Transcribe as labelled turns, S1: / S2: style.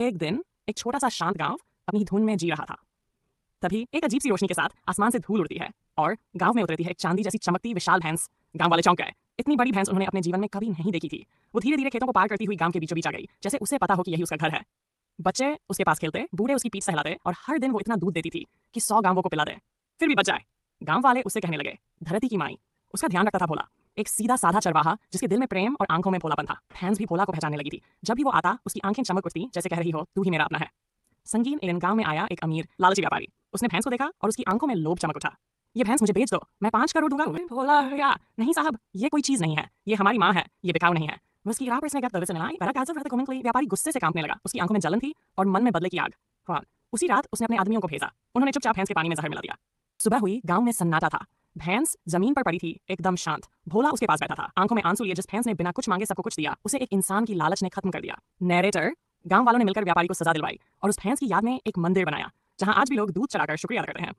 S1: एक दिन एक छोटा सा शांत गांव अपनी धुन में जी रहा था। तभी एक अजीब सी रोशनी के साथ आसमान से धूल उड़ती है और गांव में उतरती है एक चांदी जैसी चमकती विशाल भैंस। गांव वाले चौंक गए। इतनी बड़ी भैंस उन्होंने अपने जीवन में कभी नहीं देखी थी। वो धीरे धीरे खेतों को पार करती हुई गांव के बीचों बीच आ गई, जैसे उसे पता हो कि यही उसका घर है। बच्चे उसके पास खेलते, बूढ़े उसकी पीठ सहलाते और हर दिन वो इतना दूध देती थी कि 100 गांवों को पिला दे, फिर भी बच जाए। गांव वाले उससे कहने लगे, धरती की माई। उसका ध्यान रखता था भोला, एक सीधा साधा चरवाहा जिसके दिल में प्रेम और आंखों में भोलापन था। भैंस भी भोला को पहचानने लगी थी। जब भी वो आता, उसकी आंखें चमक उठती जैसे कह रही हो, तू ही मेरा अपना है। संगीन एलन गांव में आया एक अमीर लालची व्यापारी। उसने भैंस को देखा और उसकी आंखों में लोभ चमक उठा। ये भैंस मुझे बेच दो, मैं 5 करोड़ दूंगा। भोला भैया, नहीं साहब, ये कोई चीज नहीं है, ये हमारी माँ है, ये बिकाऊ नहीं है। उसकी राह पर इसने व्यापारी गुस्से से कांपने लगा। उसकी आंखों में जलन थी और मन में बदले की आग। हाँ, उसी रात उसने अपने आदमियों को भेजा। उन्होंने चुपचाप भैंस के पानी में जहर मिला दिया। सुबह हुई, गांव में सन्नाटा था। भैंस जमीन पर पड़ी थी, एकदम शांत। भोला उसके पास बैठा था, आंखों में आंसू लिए। जिस भैंस ने बिना कुछ मांगे सबको कुछ दिया, उसे एक इंसान की लालच ने खत्म कर दिया। नैरेटर, गांव वालों ने मिलकर व्यापारी को सजा दिलवाई और उस भैंस की याद में एक मंदिर बनाया, जहां आज भी लोग दूध चढ़ाकर शुक्रिया अदा करते हैं।